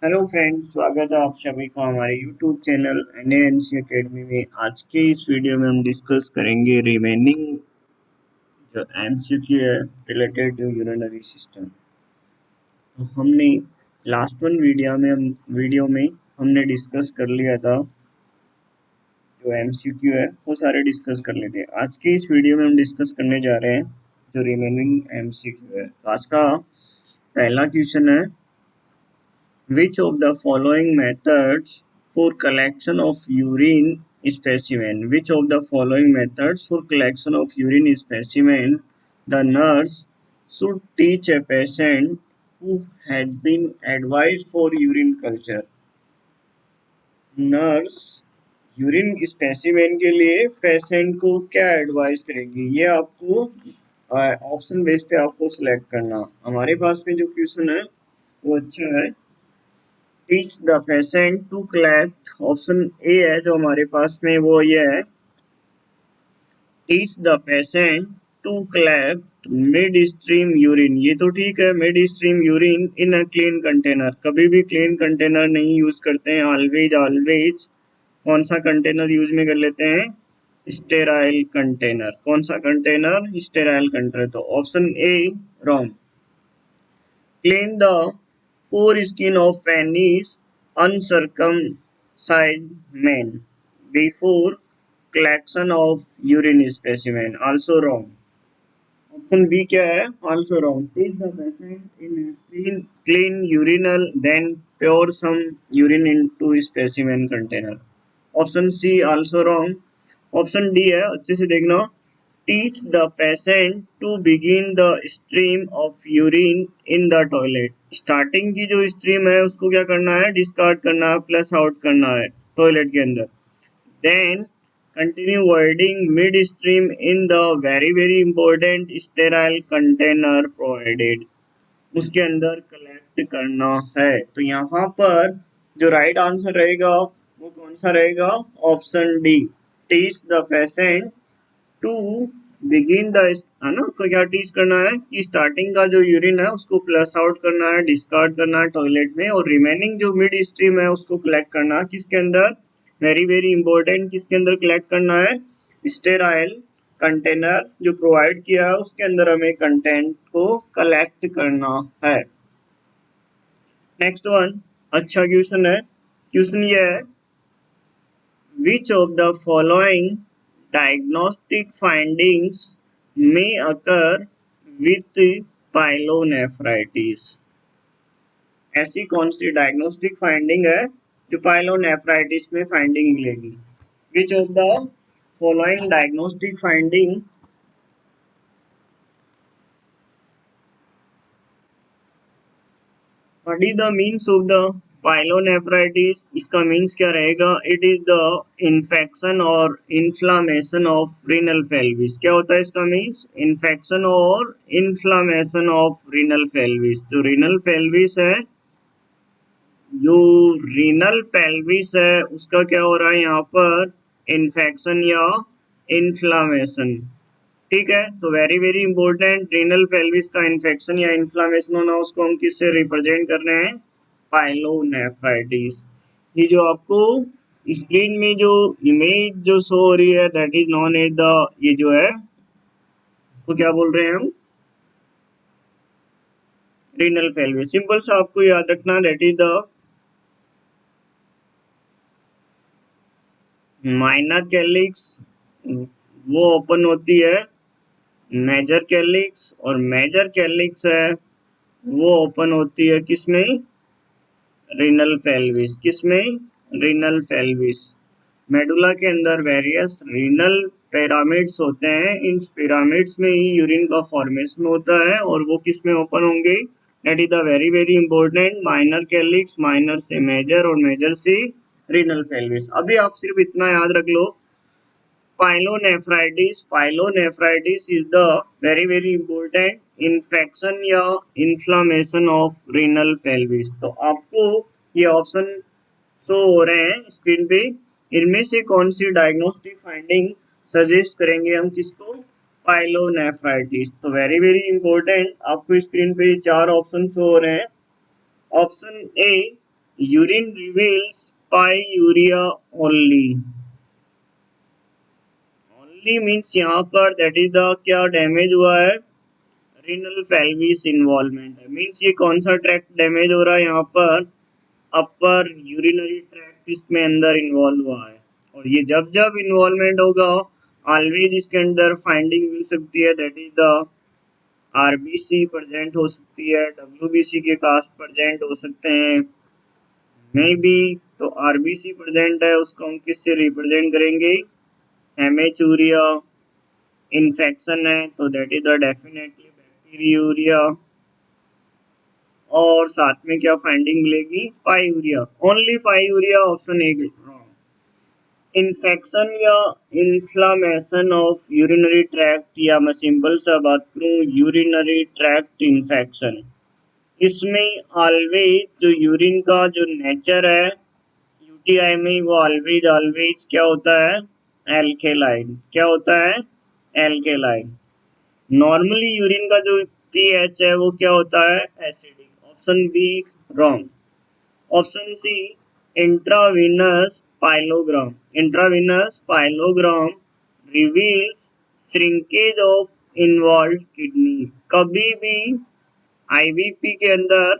Hello friend, स्वागत है आप सभी का हमारे यूट्यूब चैनल एनएएनसी एकेडमी में। आज के इस वीडियो में हम डिस्कस करेंगे रिमेनिंग जो एमसीक्यू है रिलेटेड टू यूरिनरी सिस्टम। तो हमने लास्ट वन वीडियो में हमने डिस्कस कर लिया था। जो एमसीक्यू है वो सारे डिस्कस कर लेते हैं। आज के इस वीडियो में हम डिस्कस करने जा रहे हैं जो रिमेनिंग एमसीक्यू है। तो आज का पहला क्वेश्चन है, which of the following methods for collection of urine specimen? Which of the following methods for collection of urine specimen the nurse should teach a patient who had been advised for urine culture? Nurse urine specimen के लिए patient को क्या advice करेगी, ये आपको option base पे आपको select करना। हमारे पास में जो क्वेश्चन है वो अच्छा है। Teach the patient to collect, option A है जो हमारे पास में वो ये है, teach the patient to collect mid stream urine. ये तो ठीक है, mid stream urine in a clean container. कभी भी क्लीन कंटेनर नहीं यूज करते हैं, ऑलवेज ऑलवेज कौन सा कंटेनर यूज में कर लेते हैं, स्टेराइल कंटेनर। कौन सा कंटेनर, स्टेराइल कंटेनर। तो option A wrong. Clean the foreskin of Fanny's uncircumcised man before collection of urine specimen. Also wrong. Option B क्या है? Also wrong. Take the patient in a clean urinal, then pour some urine into specimen container. Option C also wrong. Option D है, अच्छे से देखना। Teach the patient to begin the stream of urine in the toilet. Starting की जो stream है उसको क्या करना है, डिस्कार्ड करना है, प्लस आउट करना है टॉयलेट के अंदर। Then continue voiding mid stream in the very very important sterile container provided, उसके अंदर कलेक्ट करना है। तो यहाँ पर जो राइट आंसर रहेगा वो कौन सा रहेगा, option D. Teach the patient to begin the, है ना, को क्या टीच करना है कि स्टार्टिंग का जो यूरिन है उसको प्लस आउट करना है, डिस्कार्ड करना है टॉयलेट में, और रिमेनिंग जो मिड स्ट्रीम है उसको कलेक्ट करना है किसके अंदर, वेरी वेरी इंपॉर्टेंट, किसके अंदर कलेक्ट करना है, स्टेराइल कंटेनर जो प्रोवाइड किया है उसके अंदर हमें कंटेंट को कलेक्ट करना है। नेक्स्ट वन अच्छा क्वेश्चन है। क्वेश्चन ये है, which of the following diagnostic findings may occur with pyelonephritis? ऐसी कौन सी डायग्नोस्टिक फाइंडिंग है जो पाइलोनेफ्राइटिस में फाइंडिंग मिलेगी? Which of the following diagnostic finding, what is the means of the pyelonephritis? इसका मीन्स क्या रहेगा, इट इज द इन्फेक्शन और इन्फ्लामेशन ऑफ रीनल पेल्विस। क्या होता है इसका मीन्स, इन्फेक्शन और इन्फ्लामेशन ऑफ रीनल पेल्विस। जो रीनल पेल्विस है, जो रीनल पेल्विस है उसका क्या हो रहा है यहाँ पर, इन्फेक्शन या इन्फ्लामेशन। ठीक है, तो very very important, renal pelvis का इन्फेक्शन या इन्फ्लामेशन होना उसको हम किससे रिप्रेजेंट कर रहे हैं, पाइलोनेफ्राइटिस। ये जो आपको स्क्रीन में जो इमेज जो शो हो रही है that is known as the, ये जो है तो क्या बोल रहे हैं हम, रीनल पेल्विस। सिंपल सा आपको याद रखना, that is the minor calyx, वो ओपन होती है मेजर कैलिक्स, और मेजर कैलिक्स है वो ओपन होती है किसमें, रीनल पेल्विस। किसमें, रीनल पेल्विस। मेडुला के अंदर वेरियस रीनल पिरामिड्स होते हैं, इन पिरामिड्स में ही यूरिन का फॉर्मेशन होता है, और वो किस में ओपन होंगे, that is the very very important minor calyx, minor से मेजर और मेजर से रीनल पेल्विस। अभी आप सिर्फ इतना याद रख लो, pyelonephritis is the very very important infection या इन्फ्लामेशन ऑफ रीनल पेल्विस। तो आपको ये ऑप्शन शो हो रहे हैं स्क्रीन पे, इनमें से कौन सी डायग्नोस्टिक फाइंडिंग सजेस्ट करेंगे हम किसको, पाइलोनेफ्राइटिस। तो वेरी वेरी इंपॉर्टेंट, आपको स्क्रीन पे चार ऑप्शन शो हो रहे हैं। Option A urine reveals pyuria only. Only means यहाँ पर दैट इज द क्या डैमेज हुआ है, रीनल पेल्विस इन्वॉल्वमेंट है। मीन्स ये कौन सा ट्रैक्ट डैमेज हो रहा है यहाँ पर, अपर यूरिनरी ट्रैक्ट इसमें अंदर इन्वॉल्व हुआ है। और ये जब जब इन्वॉल्वमेंट होगा ऑलवेज इसके अंदर फाइंडिंग मिल सकती है, that is the RBC present हो सकती है, डब्ल्यूबीसी के कास्ट प्रेजेंट हो सकते हैं, मे बी। तो आरबीसी प्रेजेंट है उसको हम किससे रिप्रेजेंट करेंगे, हेमेचूरिया। इन्फेक्शन है तो that is the definitely bacteriuria. और साथ में क्या फाइंडिंग मिलेगी, pyuria, only pyuria, option A wrong. Infection या इन्फ्लामेशन ऑफ यूरिनरी ट्रैक्ट, या मैं सिंपल सा बात करूं यूरिनरी ट्रैक्ट इन्फेक्शन, इसमें ऑलवेज जो यूरिन का जो नेचर है यूटीआई में, वो ऑलवेज ऑलवेज क्या होता है, एल्केलाइन। क्या होता है, एल्केलाइन। नॉर्मली यूरिन का जो पीएच है वो क्या होता है, acidic. Option B wrong. Option C intravenous pyelogram, intravenous pyelogram reveals shrinkage of involve kidney. कभी भी आईवीपी के अंदर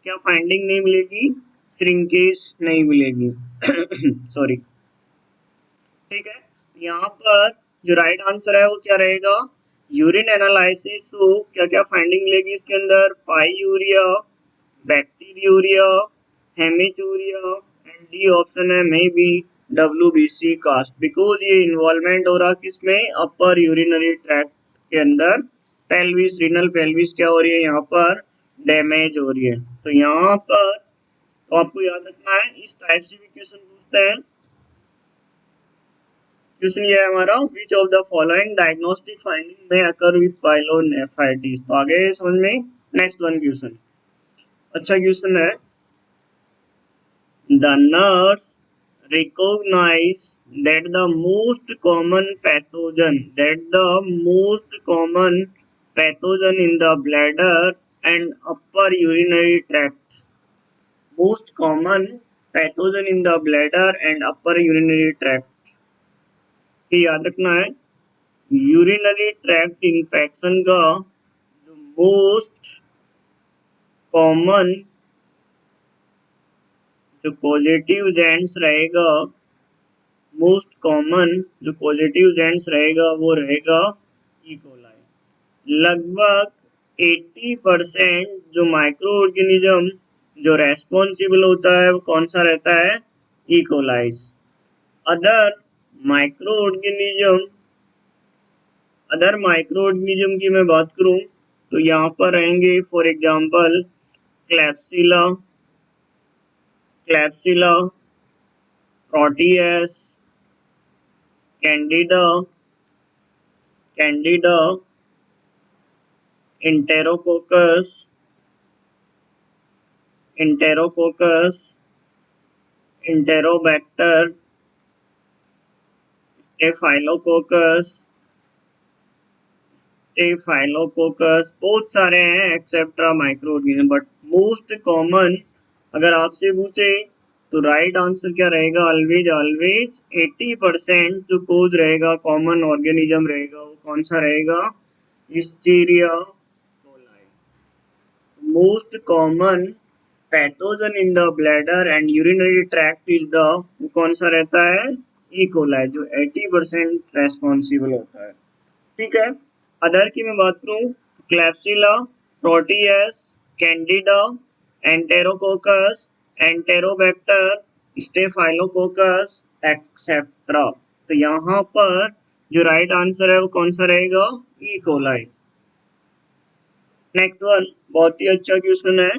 क्या फाइंडिंग नहीं मिलेगी, श्रिंकेज नहीं मिलेगी। सॉरी, ठीक है। यहाँ पर जो राइट आंसर है वो क्या रहेगा, यूरिन एनालिसिस हो क्या क्या फाइंडिंग मिलेगी इसके अंदर, pyuria, bacteriuria, hematuria, and D option है may be WBC cast, because ये इन्वॉल्वमेंट हो रहा किसमें, अपर यूरिनरी ट्रैक्ट के अंदर। पेल्विस, रीनल पेल्विस क्या हो रही है यहाँ पर, डैमेज हो रही है। तो यहाँ पर तो आपको याद रखना है, इस टाइप से भी क्वेश्चन पूछते हैं। क्वेश्चन ये है हमारा, विच of the following diagnostic finding में अकर विद पाइलोनेफ्राइटिस। तो आगे समझ में, नेक्स्ट वन क्वेश्चन, अच्छा क्वेश्चन है। The nurse recognize that the most common pathogen in the bladder and upper urinary tract, most common pathogen in the bladder and upper urinary tract, ये याद रखना है। यूरिनरी ट्रैक्ट इन्फेक्शन का जो most common जो positive gents रहेगा, most common जो positive gents रहेगा वो रहेगा इकोलाई। लगभग 80% जो माइक्रो ऑर्गेनिज्म जो रेस्पॉन्सिबल होता है वो कौन सा रहता है, E coli. Other microorganism, other microorganism की मैं बात करूं तो यहाँ पर रहेंगे for example Klebsiella, Klebsiella, Proteus, Candida, Candida, Enterococcus, Enterococcus, Enterobacter, Staphylococcus, Staphylococcus, बहुत सारे हैं etcetera microorganism, but most common अगर आपसे पूछे तो राइट आंसर क्या रहेगा, ऑलवेज ऑलवेज 80% जो कोज रहेगा, कॉमन ऑर्गेनिज्म रहेगा वो कौन सा रहेगा, hysteria coli. Most common pathogen in the bladder and urinary tract is the, कौन सा रहता है, ई कोलाई, जो 80% रेस्पॉन्सिबल होता है। ठीक है। अदर की मैं बात करूं, क्लैप्सिला, Proteus, Candida, enterococcus, एंटेरोबैक्टर, staphylococcus etcetera. तो यहाँ पर जो राइट आंसर है वो कौन सा रहेगा, ई कोलाई। नेक्स्ट वन बहुत ही अच्छा क्वेश्चन है।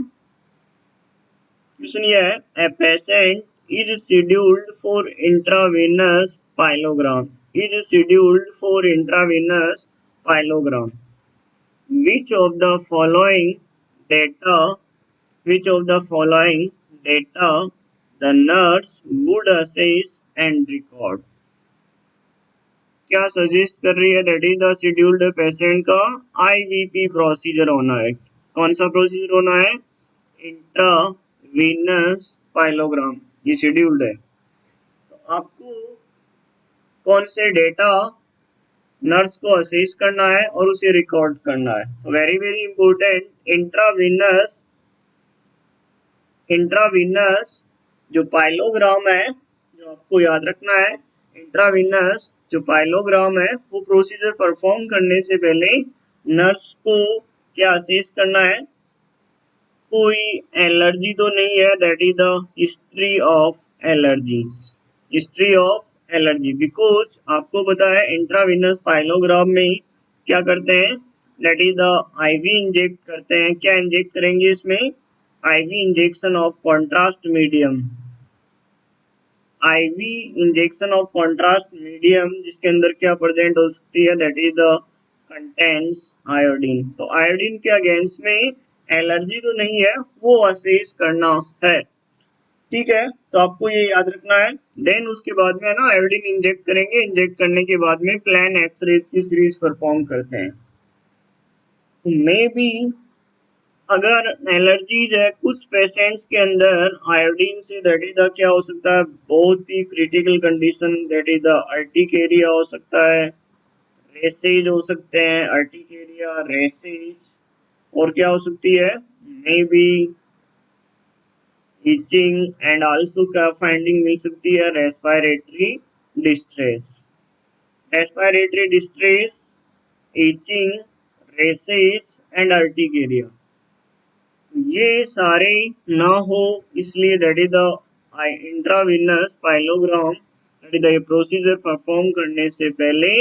क्वेश्चन ये है, a patient is scheduled for intravenous pyelogram, is scheduled for intravenous pyelogram. Which of the following data, which of the following data the nurse would assess and record? क्या suggest कर रही है, that is the scheduled patient का IVP procedure होना है। कौन सा procedure होना है, इंट्रावीनस पाइलोग्राम, ये शेड्यूल्ड है। तो आपको कौन से डेटा नर्स को असेस करना है और उसे रिकॉर्ड करना है। तो वेरी वेरी इंपॉर्टेंट, इंट्रावीनस जो पाइलोग्राम है, जो आपको याद रखना है, इंट्रावीनस जो पाइलोग्राम है वो प्रोसीजर परफॉर्म करने से पहले नर्स को क्या असेस करना है, कोई एलर्जी तो नहीं है, that is the history of allergies, history of allergy. Because आपको पता है इंट्रावीनस पाइलोग्राम में क्या करते हैं, that is the IV inject करते हैं। क्या इंजेक्ट करेंगे इसमें, IV injection of contrast medium, IV injection of contrast medium जिसके अंदर क्या प्रेजेंट हो सकती है, that is the contents iodine. तो आयोडीन के अगेंस्ट में एलर्जी तो नहीं है, वो असेस करना है। ठीक है, तो आपको ये याद रखना है। देन उसके बाद में ना आयोडीन इंजेक्ट करेंगे, इंजेक्ट करने के बाद में प्लान एक्सरे की सीरीज परफॉर्म करते हैं। मे बी अगर एलर्जीज है कुछ पेशेंट्स के अंदर आयोडीन से, दैट इज द क्या हो सकता है, बहुत ही critical condition, that is the urticaria हो सकता है, रेसेज हो सकते हैं, अर्टिकेरिया रेसेज, और क्या हो सकती है, may be itching, and also क्या फाइंडिंग मिल सकती है, respiratory distress, respiratory distress, itching, rashes and urticaria. ये सारे ना हो इसलिए that is the intravenous pyelogram, that is the procedure perform करने से पहले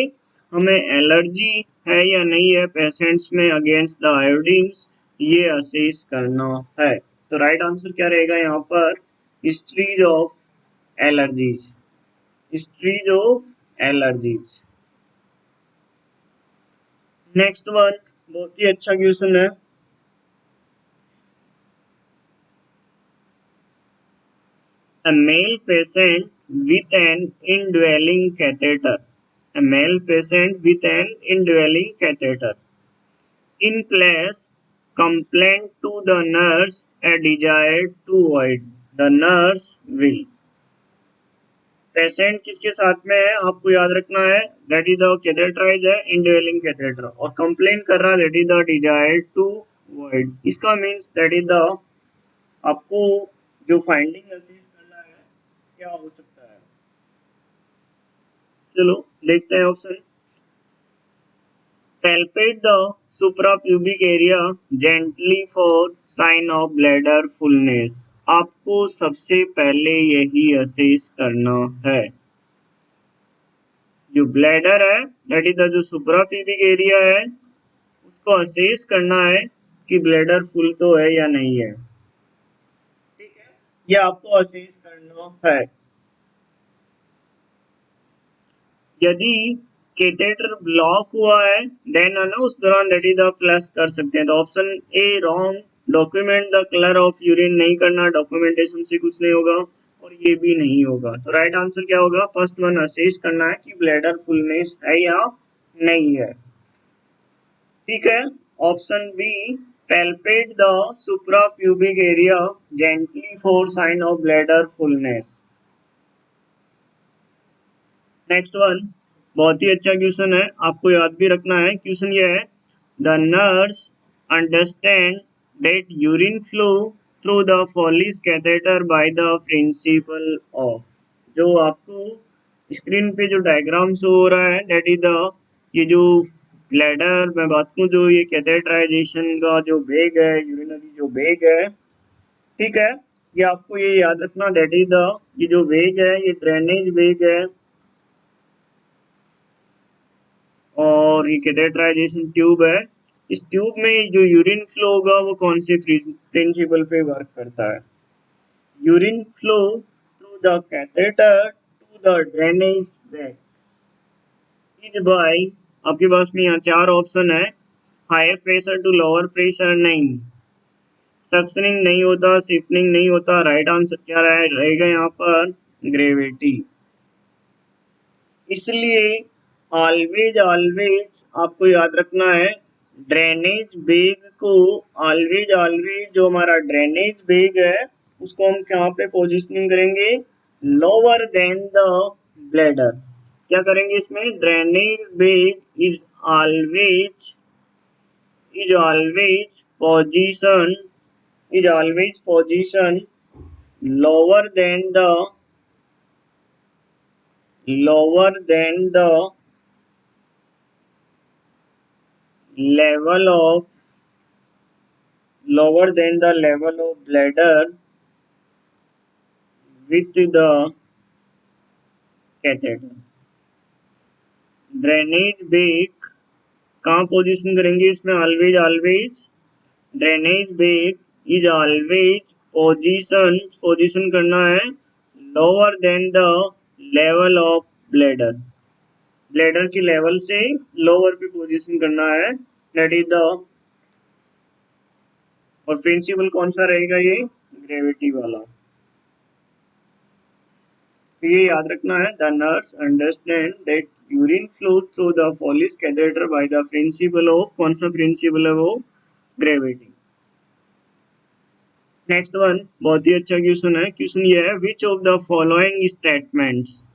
हमें एलर्जी है या नहीं है पेशेंट्स में अगेंस्ट द आयोडीन्स, ये असेस करना है। तो राइट आंसर क्या रहेगा यहाँ पर, histories of allergies, histories of allergies. Next one बहुत ही अच्छा क्वेश्चन है। A male patient with an indwelling catheter, a male patient with an indwelling catheter in place complained to the nurse a desire to void, the nurse will। Patient किसके साथ में है आपको याद रखना है, दैट इज द कैथेटराइज है, इंडवेलिंग catheter, और कंप्लेन कर रहा है that is the desire to void. इसका मींस दैट इज द, आपको जो फाइंडिंग असेस करना है क्या हो सकता है। चलो देखते हैं option. Palpate the suprapubic area gently for sign of bladder fullness। आपको सबसे पहले यही असेस करना है, जो ब्लैडर है दैट इज द जो सुप्राप्यूबिक एरिया है उसको असेस करना है कि ब्लैडर फुल तो है या नहीं है। ठीक है, ये आपको असेस करना है। यदि कैथेटर ब्लॉक हुआ है देन है ना उस दौरान दैट इज द फ्लश कर सकते हैं। तो option A wrong, document the colour of urine नहीं करना, डॉक्यूमेंटेशन से कुछ नहीं होगा, और ये भी नहीं होगा। तो राइट आंसर क्या होगा, फर्स्ट वन असेस करना है कि ब्लैडर फुलनेस है या नहीं है। ठीक है, option B palpate the suprapubic area gently for sign of bladder fullness. Next one बहुत ही अच्छा क्वेश्चन है, आपको याद भी रखना है। क्वेश्चन ये है, the nurse understand that urine flow through the Foley catheter by the principle of. जो आपको स्क्रीन पे जो डायग्राम शो हो रहा है दैट इज द, ये जो ब्लैडर मैं बात करूं, जो ये कैथेटराइजेशन का जो बेग है, यूरिनरी जो बेग है, ठीक है, ये आपको ये याद रखना, दैट इज द, ये जो बेग है ये ड्रेनेज बेग है, और ये कैथेटराइजेशन ट्यूब है। इस ट्यूब में जो यूरिन फ्लो होगा वो कौन से प्रिंसिपल पे वर्क करता है, urine flow through the catheter to the drainage bag is by, आपके पास में यहाँ चार ऑप्शन है, higher pressure to lower pressure नहीं, सक्शनिंग नहीं होता, सिपनिंग नहीं होता। राइट आंसर क्या रहेगा यहाँ पर, ग्रेविटी। इसलिए ऑलवेज ऑलवेज आपको याद रखना है, ड्रेनेज बेग को ऑलवेज ऑलवेज, जो हमारा ड्रेनेज बेग है उसको हम कहाँ पे पोजिशनिंग करेंगे, लोअर देन द ब्लैडर। क्या करेंगे इसमें, drainage bag is always position lower than the level of bladder with the catheter। Drainage bag कहाँ पोजीशन करेंगे इसमें, always drainage bag is always position करना है lower than the level of bladder की लेवल से लोअर पे पोजीशन करना है, दैट इज द। और प्रिंसिपल कौन सा रहेगा, ये ग्रेविटी वाला। तो ये याद रखना है, the nurse understand that urine flow through the Foley's catheter by the principle of, कौन सा प्रिंसिपल है वो, ग्रेविटी। नेक्स्ट वन बहुत ही अच्छा क्वेश्चन है, क्वेश्चन ये है, which of the following statements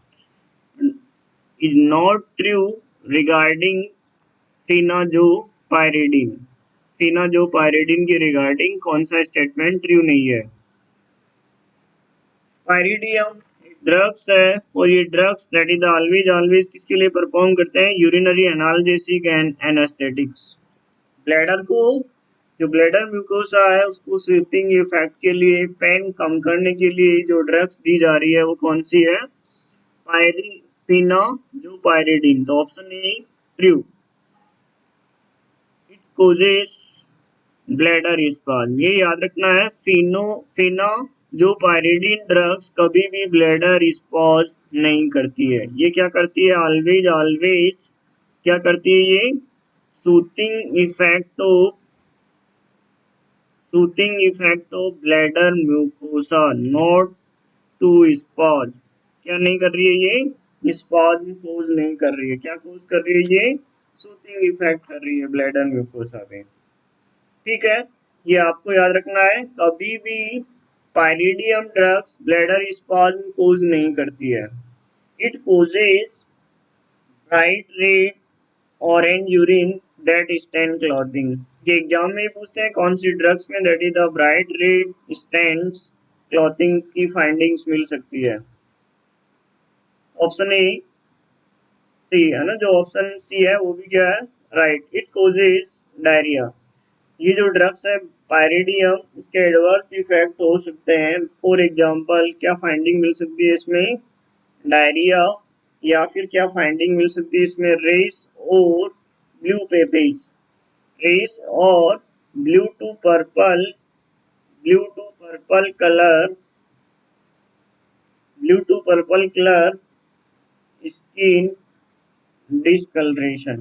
is not true regarding phenazopyridine. Phenazopyridine के रिगार्डिंग कौन सा स्टेटमेंट ट्रू नहीं है। पायरिडियम ड्रग्स है, और ये ड्रग्स दैट इज ऑलवेज किसके लिए परफॉर्म करते हैं, urinary analgesic and anaesthetics. Bladder को, जो ब्लैडर म्यूकोसा है उसको स्वीपिंग इफेक्ट के लिए, पेन कम करने के लिए जो ड्रग्स दी जा रही है वो कौन सी है, फिनाजोपायरिडीन। तो option A true. It causes bladder spasm, ये याद रखना है, फिना जो पायरिडीन ड्रग्स कभी भी ब्लैडर स्पॉज नहीं करती है। ये क्या करती है, ऑलवेज क्या करती है, ये soothing effect of bladder mucosa, not to spasm. क्या नहीं कर रही है ये, स्पॉज कोज नहीं कर रही है, क्या कोज कर रही है ये, सूथिंग इफेक्ट कर रही है ब्लैडर म्यूकोसा पे। ठीक है, ये आपको याद रखना है, कभी भी पायरिडियम ड्रग्स ब्लैडर स्पॉज्म कोज नहीं करती है। It causes bright red orange urine that stain clothing. ये एग्जाम में पूछते हैं कौन सी ड्रग्स में that is the bright red stains clothing की फाइंडिंग्स मिल सकती है। ऑप्शन ए सी है ना, जो ऑप्शन सी है वो भी क्या है, राइट। It causes diarrhoea. ये जो ड्रग्स है पायरिडियम, इसके एडवर्स इफेक्ट हो सकते हैं, फॉर एग्जांपल क्या फाइंडिंग मिल सकती है इसमें, डायरिया, या फिर क्या फाइंडिंग मिल सकती है इसमें, रेस और ब्लू पेपेज, रेस और blue to purple colour skin discoloration.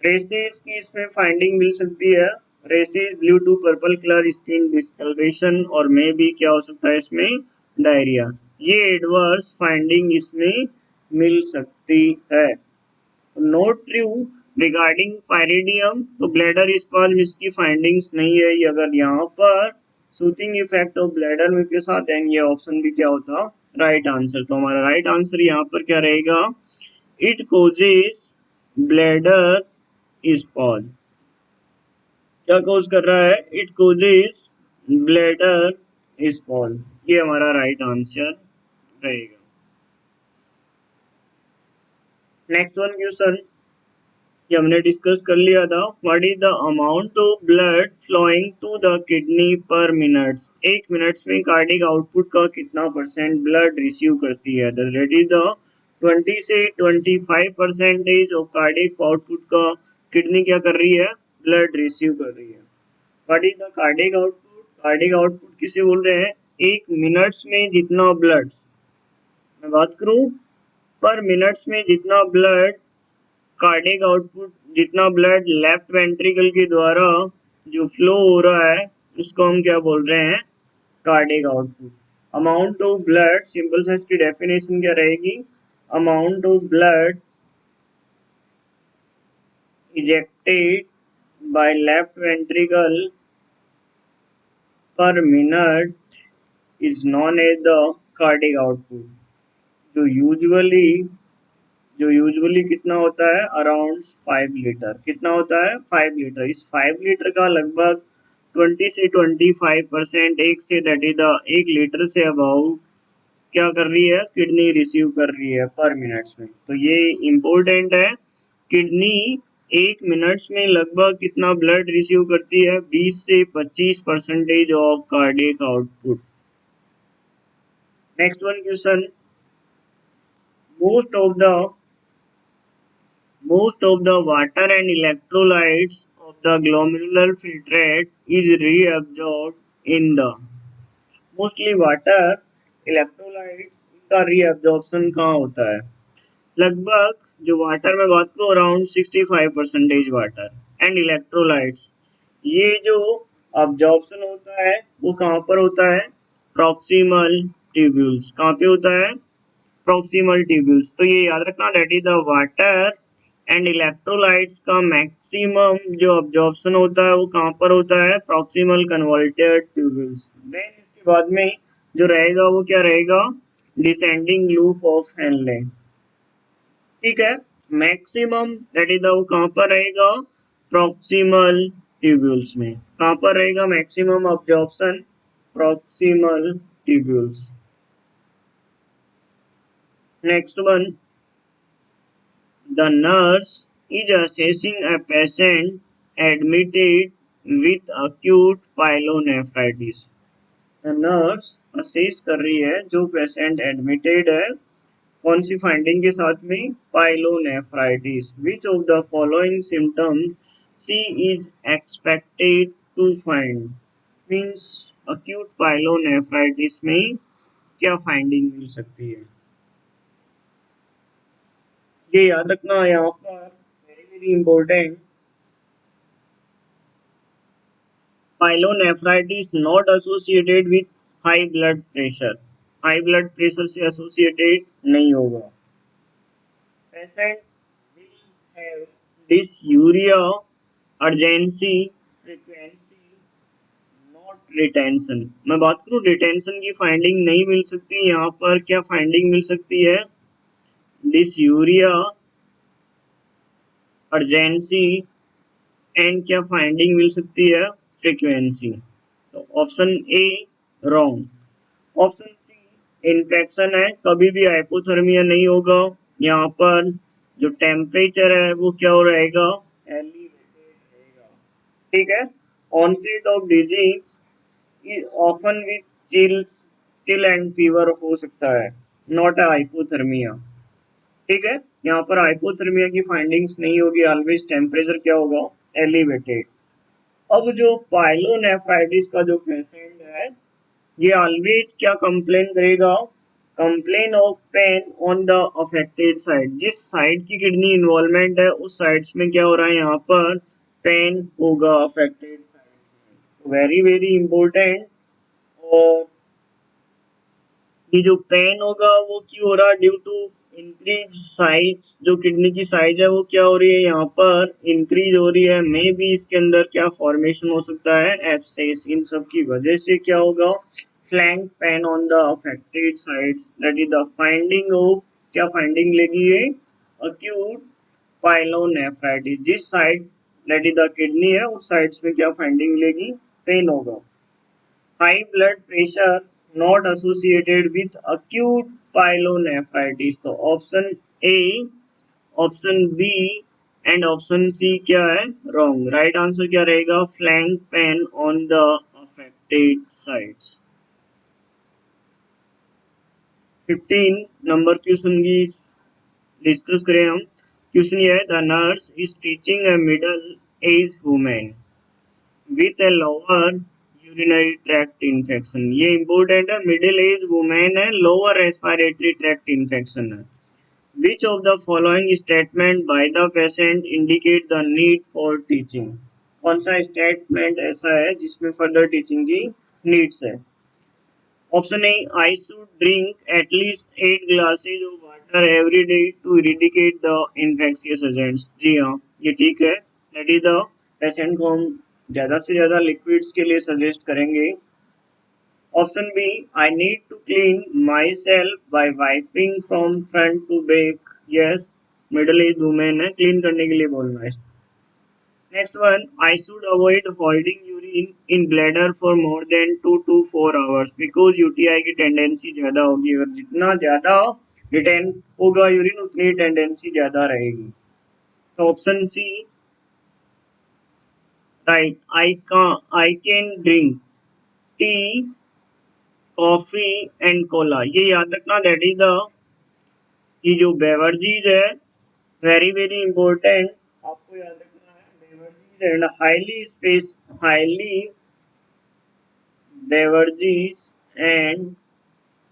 Rashes की इसमें फाइंडिंग मिल सकती है, rashes, blue to purple colour skin discoloration, और में भी क्या हो सकता है इसमें, डायरिया। ये एडवर्स फाइंडिंग इसमें मिल सकती है। नोट ट्रू रिगार्डिंग पायरिडियम, तो ब्लैडर स्पॉज्म इसकी फाइंडिंग्स नहीं है। ये अगर यहाँ पर सूथिंग इफेक्ट ऑफ ब्लैडर में के साथ, देन ये ऑप्शन भी क्या होता, राइट आंसर। तो हमारा राइट आंसर यहाँ पर क्या रहेगा, इट कोजेस ब्लैडर स्पॉज। क्या कोज कर रहा है, इट कोजेस ब्लैडर स्पॉज, ये हमारा राइट आंसर रहेगा। नेक्स्ट वन क्वेश्चन, ये हमने डिस्कस कर लिया था, what is the amount of blood flowing to the kidney per minute. एक मिनट में कार्डिक आउटपुट का कितना परसेंट ब्लड रिसीव करती है, दैट इज द 20 से 25% ऑफ कार्डिक आउटपुट का किडनी क्या कर रही है, ब्लड रिसीव कर रही है। What is the cardiac output, cardiac output किसे बोल रहे हैं, एक मिनट्स में जितना ब्लड, मैं बात करूं पर मिनट्स में जितना ब्लड, कार्डिक आउटपुट जितना ब्लड लेफ्ट वेंट्रिकल के द्वारा जो फ्लो हो रहा है उसको हम क्या बोल रहे हैं, cardiac output. Amount of blood, simple सा इसकी डेफिनेशन क्या रहेगी, amount of blood ejected by left ventricle per minute is known as the cardiac output, जो यूजुअली जो यूजुअली कितना होता है अराउंड 5 लीटर। कितना होता है 5 लीटर। इस 5 लीटर का लगभग 20 से 25% एक say that is the 1 litre से अबाउ क्या कर रही है किडनी रिसीव कर रही है पर मिनट्स में। तो ये इम्पोर्टेंट है। किडनी 1 मिनट्स में लगभग कितना ब्लड रिसीव करती है 20 से 25% of cardiac output. Next one question, most of the most of the water and electrolytes of the glomerular filtrate is reabsorbed in the mostly water electrolytes का reabsorption कहाँ होता है। लगभग जो वाटर में बात करूँ अराउंड 65% वाटर एंड इलेक्ट्रोलाइट्स, ये जो अब्जॉर्प्शन होता है वो कहाँ पर होता है प्रॉक्सिमल ट्यूब्यूल्स। कहाँ पे होता है प्रॉक्सिमल ट्यूब्यूल्स। तो ये याद रखना that is the water and electrolytes का मैक्सिमम जो अब्जॉर्प्शन होता है वो कहाँ पर होता है प्रॉक्सिमल कन्वर्टेड ट्यूब्यूल्स। देन इसके बाद में जो रहेगा वो क्या रहेगा डिसेंडिंग लूप ऑफ हेनले। ठीक है, मैक्सिमम दैट इज द वो कहाँ पर रहेगा प्रॉक्सिमल ट्यूब्यूल्स में। कहाँ पर रहेगा maximum absorption proximal tubules. Next one, the nurse is assessing a patient admitted with acute pyelonephritis. The nurse assess कर रही है जो पेशेंट एडमिटेड है कौन सी फाइंडिंग के साथ में pyelonephritis. Which of the following symptoms she is expected to find. Means acute pyelonephritis में क्या फाइंडिंग मिल सकती है। ये याद रखना यहाँ पर very very important. Pyelonephritis not associated with high blood pressure. High blood pressure से एसोसिएटेड नहीं होगा। Patient will have dysuria, urgency, frequency, not retention. मैं बात करूं रिटेंशन की फाइंडिंग नहीं मिल सकती। यहाँ पर क्या फाइंडिंग मिल सकती है डिसयूरिया, अर्जेंसी एंड क्या फाइंडिंग मिल सकती है फ्रीक्वेंसी। तो option A wrong. Option C infection है, कभी भी हाइपोथर्मिया नहीं होगा। यहाँ पर जो टेम्परेचर है वो क्या हो रहेगा एलिवेटेड रहेगा। ठीक है, onset of disease often with chill and fever हो सकता है, नॉट अ हाइपोथर्मिया। ठीक है, यहाँ पर हाइपोथर्मिया की फाइंडिंग्स नहीं होगी। ऑलवेज टेम्परेचर क्या होगा एलिवेटेड। अब जो पाइलोनेफ्राइटिस का जो पेशेंट है ये ऑलवेज क्या कंप्लेन करेगा complain of pen on the affected side. जिस साइड की किडनी इन्वॉल्वमेंट है उस साइड्स में क्या हो रहा है यहाँ पर पेन होगा affected side. Very very important. और ये जो पेन होगा वो क्यों हो रहा है ड्यू टू इंक्रीज साइज। जो किडनी की साइज है वो क्या हो रही है यहाँ पर इंक्रीज हो रही है। मे भी इसके अंदर क्या फॉर्मेशन हो सकता है एब्सेस। इन सब की वजह से क्या होगा flank pain on the affected sides that is the finding of क्या फाइंडिंग लेगी ये अक्यूट पाइलोनेफ्राइटिस। जिस side that is the kidney है उस साइड्स में क्या फाइंडिंग लेगी पेन होगा। High blood pressure not associated with acute pyelonephritis। तो option A, option B and option C क्या है रॉन्ग। राइट आंसर क्या रहेगा flank pain on the affected sides. 15 number question की डिस्कस करें हम। क्वेश्चन ये है the nurse is teaching a middle age woman with a lower urinary tract infection. ये इंपॉर्टेंट है, मिडिल एज वुमेन है, लोअर रेस्पिरेटरी ट्रैक्ट इन्फेक्शन है। Which of the following statement by the patient indicate the need for teaching. कौन सा statement ऐसा है जिसमें further teaching की नीड्स है। Option A I should drink at least 8 glasses of water every day to eradicate the infectious agents. जी हाँ ये ठीक है। दैट इज द पेशेंट को हम ज्यादा से ज्यादा लिक्विड्स के लिए सजेस्ट करेंगे। Option B, I need to clean myself by wiping from front to back. Yes, middle age woman है, क्लीन करने के लिए बोलना है। Next one, I should avoid holding urine in bladder for more than 2 to 4 hours because UTI की tendency ज्यादा होगी। अगर जितना ज्यादा रिटेन होगा यूरिन उतनी टेंडेंसी ज्यादा रहेगी। तो option C right, I can drink tea, coffee and cola. ये याद रखना, दैट इज द, ये जो बेवरेजेज है, वेरी वेरी इंपॉर्टेंट, आपको याद रखना है। Beverages and highly beverages and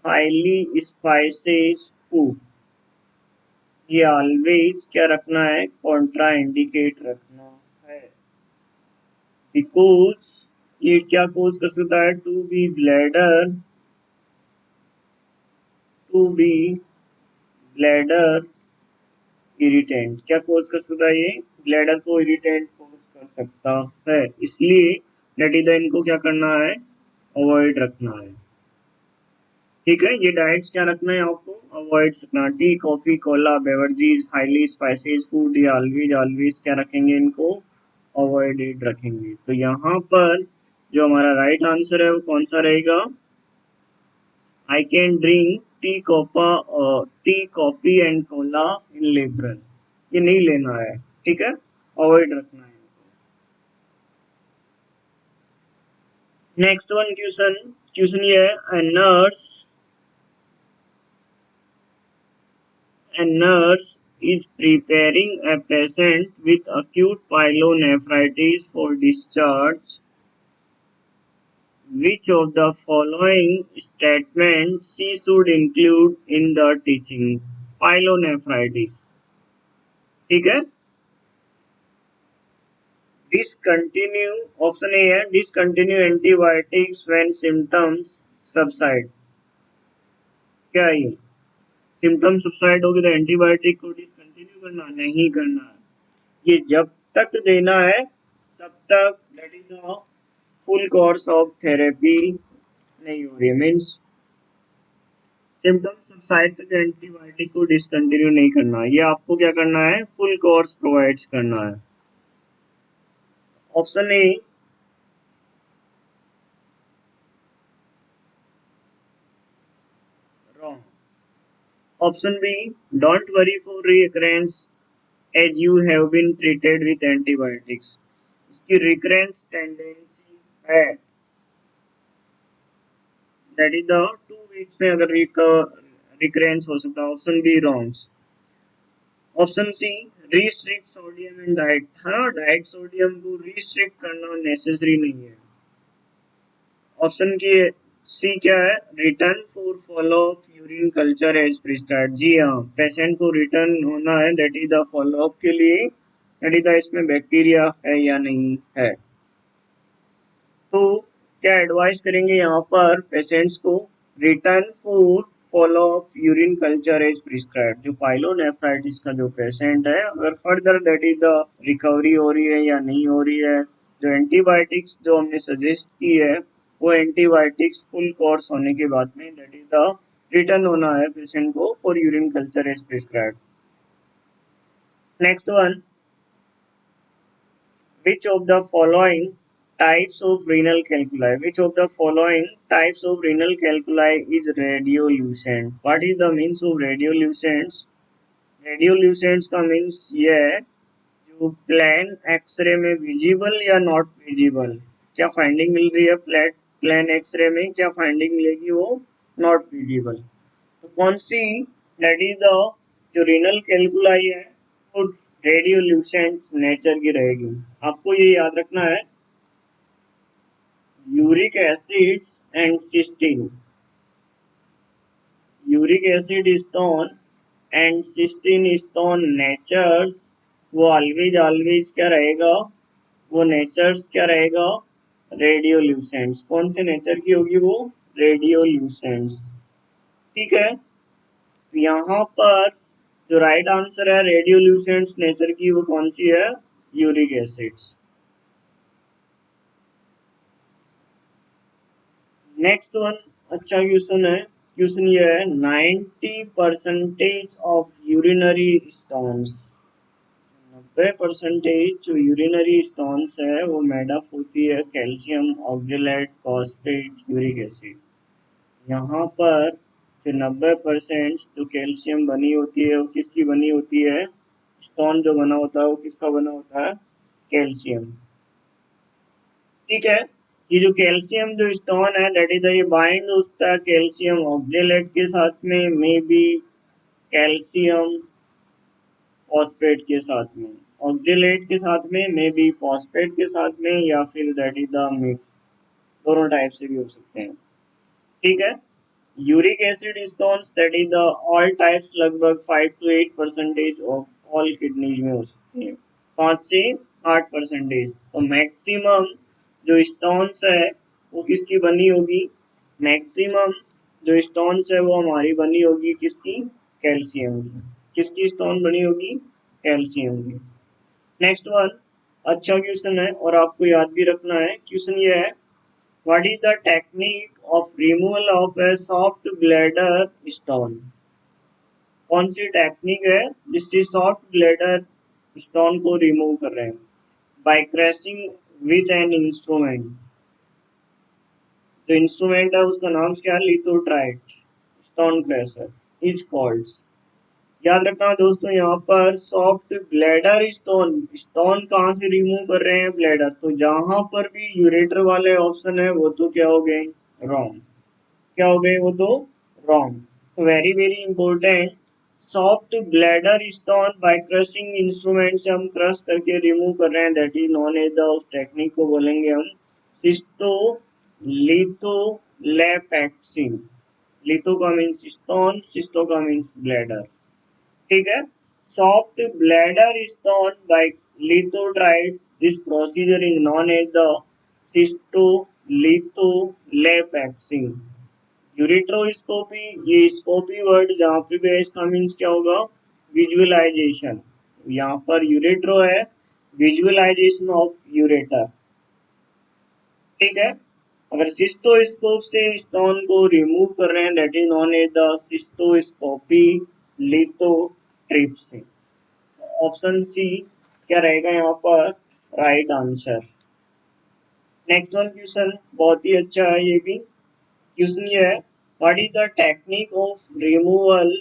highly spices food, ये ऑलवेज क्या रखना है, कॉन्ट्रा इंडिकेट रखना है। बिकॉज ये क्या कोज कर सकता है, टू बी ब्लैडर इरिटेंट। क्या कोज कर सकता है, ये ब्लैडर को इरिटेंट कोज कर सकता है, इसलिए दैट इज द, इनको क्या करना है, अवॉइड रखना है। ठीक है, ये डाइट्स क्या रखना है आपको, अवॉइड रखना। T, coffee, Cola, beverages, highly spices food, ये ऑलवेज ऑलवेज क्या रखेंगे, इनको अवॉइडेड रखेंगे। तो यहाँ पर जो हमारा राइट आंसर है वो कौन सा रहेगा, आई can drink tea coffee and Cola in liberal, ये नहीं लेना है। ठीक है, अवॉइड रखना है। नेक्स्ट वन क्वेश्चन, क्वेश्चन ये है, a nurse is preparing a patient with acute pyelonephritis for discharge. Which of the following statements she should include in the teaching? Pyelonephritis. ठीक है, discontinue, ऑप्शन ए है, discontinue antibiotics when symptoms subside। क्या है ये, symptom subside होगी तो antibiotic को discontinue करना, नहीं करना। ये जब तक देना है तब तक, that is the full course of therapy नहीं हो रही है, मीन्स सिम्टम्स सबसाइड तक एंटीबायोटिक को डिसकंटिन्यू नहीं करना। ये आपको क्या करना है, फुल कोर्स प्रोवाइड करना है। Option A wrong, option B, don't worry for recurrence as you have been treated with antibiotics. इसकी रिकरेंस टेंडेंसी है, दैट इज द 2 वीक्स में अगर रिकरेंस हो सकता है। Option B wrong. Option C, restrict sodium in diet, है ना, diet sodium को रिस्ट्रिक्ट करना नेसेसरी नहीं है। ऑप्शन की सी क्या है, return for follow up urine culture as prescribed. जी हाँ, पेशेंट को रिटर्न होना है, that is the follow up के लिए, दैट इज द इसमें बैक्टीरिया है या नहीं है। तो क्या एडवाइस करेंगे यहाँ पर पेशेंट्स को, return for follow up urine culture as prescribed. जो पाइलोनेफ्राइटिस का जो पेशेंट है, अगर further that is the recovery हो रही है या नहीं हो रही है, जो एंटीबायोटिक्स जो हमने सजेस्ट की है वो एंटीबायोटिक्स फुल कोर्स होने के बाद में, दैट इज द रिटर्न होना है पेशेंट को for urine culture as prescribed. Next one, which of the following types of renal calculi? Which of the following types of renal calculi is radiolucent? What is the means of radiolucents? रेडियोल्यूसेंट्स का means ये है, जो plane x ray में visible या not visible, क्या finding मिल रही है plane x ray में, क्या फाइंडिंग मिलेगी, वो नॉट विजिबल। तो कौन सी, दैट इज द, जो रीनल कैलकुलाई है वो रेडियोल्यूसेंट नेचर की रहेगी। आपको ये याद रखना है, uric acids and cystine, uric acid stone and cystine stone natures, वो ऑलवेज ऑलवेज क्या रहेगा, वो नेचर्स क्या रहेगा, रेडियोल्यूसेंट्स। कौन से नेचर की होगी वो, रेडियोल्यूसेंट्स। ठीक है, यहाँ पर जो राइट आंसर है रेडियोल्यूसेंट्स नेचर की, वो कौन सी है, यूरिक एसिड्स। नेक्स्ट वन अच्छा क्वेश्चन है। क्वेश्चन ये है 90% ऑफ यूरिनरी स्टोन्स, 90% जो यूरिनरी स्टोन्स है वो मेडअप होती है calcium oxalate phosphate uric acid. यहाँ पर जो 90% जो कैल्शियम बनी होती है वो किसकी बनी होती है, स्टोन जो बना होता है वो किसका बना होता है, कैल्शियम। ठीक है, ये जो कैल्शियम जो स्टोन है दैट इज ये बाइंड होता है कैल्शियम ऑक्जेलेट के साथ में, मे बी कैल्शियम फॉस्फेट के साथ में, ऑक्जेलेट के साथ में, मे बी फॉस्फेट के साथ में, या फिर दैट इज द मिक्स, दोनों टाइप से भी हो सकते हैं। ठीक है, uric acid stones that is the all types लगभग 5 to 8% ऑफ ऑल किडनीज में हो सकती है, 5 से 8%। तो मैक्सिमम जो स्टोन्स है वो किसकी बनी होगी, मैक्सिमम जो स्टोन्स है वो हमारी बनी होगी किसकी, कैल्शियम की। किसकी स्टोन बनी होगी, कैल्शियम की। नेक्स्ट वन अच्छा क्वेश्चन है और आपको याद भी रखना है। क्वेश्चन ये है what is the technique of removal of a soft bladder stone. कौन सी टेक्निक है जिससे सॉफ्ट ब्लैडर स्टोन को रिमूव कर रहे हैं, by crushing with an instrument. जो इंस्ट्रूमेंट है उसका नाम क्या है, lithotrite stone crusher is called. याद रखना दोस्तों, यहाँ पर सॉफ्ट ब्लैडर स्टोन, स्टोन कहाँ से रिमूव कर रहे हैं, ब्लैडर। तो जहां पर भी यूरेटर वाले ऑप्शन है वो तो क्या हो गए, रॉन्ग। क्या हो गए वो तो रॉन्ग। तो very very important, soft bladder stone by crushing instrument से हम क्रश करके रिमूव कर रहे हैं, that is known as the, उस टेक्निक को बोलेंगे हम सिस्टो लिथोलैपेक्सिंग। लिथो का मीन्स स्टोन, सिस्टो का मीन्स ब्लैडर। ठीक है, soft bladder stone by lithotrite, this procedure is known as the cystolitholapaxy. Ureteroscopy, ये स्कोपी वर्ड जहाँ पे भी है इसका मीन्स क्या होगा, विजुअलाइजेशन। यहाँ पर यूरेट्रो है, विजुअलाइजेशन ऑफ यूरेटर। ठीक है, अगर सिस्टोस्कोप से स्टोन को रिमूव कर रहे हैं that is known as the cystoscopy lithotripsy. Option C क्या रहेगा यहाँ पर right answer. Next one question बहुत ही अच्छा है ये भी। क्वेश्चन ये है what is the technique of removal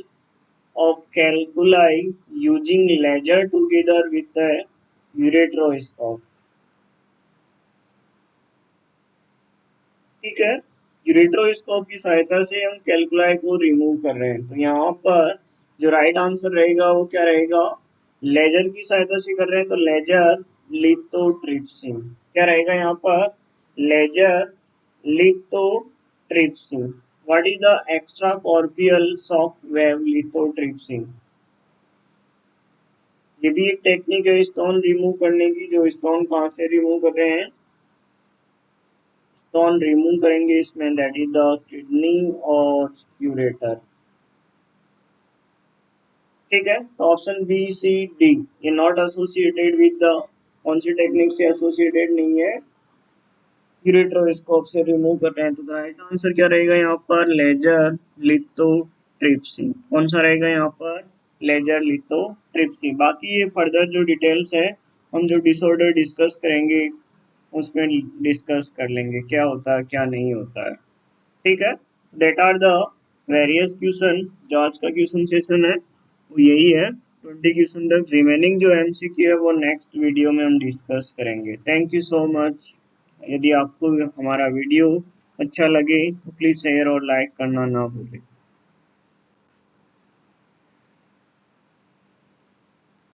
of calculi using laser together with the ureteroscope। ठीक है, यूरेट्रोस्कोप की सहायता से हम कैलकुलाई को रिमूव कर रहे हैं। तो यहाँ पर जो राइट आंसर रहेगा वो क्या रहेगा, लेजर की सहायता से कर रहे हैं, तो लेजर लिथोट्रिप्सिंग। क्या रहेगा यहाँ पर, laser lithotripsy. What is the extracorporeal soft wave lithotripsy. ये भी एक टेक्निक है स्टोन रिमूव करने की। जो स्टोन कहाँ से रिमूव कर रहे हैं, स्टोन रिमूव करेंगे इसमें दैट इज द किडनी और यूरेटर। ठीक है, तो ऑप्शन बी सी डी ये नॉट एसोसिएटेड विद द, कौन सी टेक्निक से एसोसिएटेड नहीं है, यूरेट्रोस्कोप से रिमूव कर रहे हैं। तो राइट आंसर क्या रहेगा यहाँ पर, लेजर लिथोट्रिप्सिंग। कौन सा रहेगा यहाँ पर, लेजर लिथोट्रिप्सिंग। बाकी ये फर्दर जो डिटेल्स है हम जो डिसऑर्डर डिस्कस करेंगे उसमें डिस्कस कर लेंगे क्या होता है क्या नहीं होता है। ठीक है, that are the various question. जो आज का क्वेश्चन सेशन है वो यही है, 20 क्वेश्चन तक। रिमेनिंग जो एमसीक्यू है वो नेक्स्ट वीडियो में हम डिस्कस करेंगे। Thank you so much. यदि आपको हमारा वीडियो अच्छा लगे तो प्लीज़ शेयर और लाइक करना ना भूलें।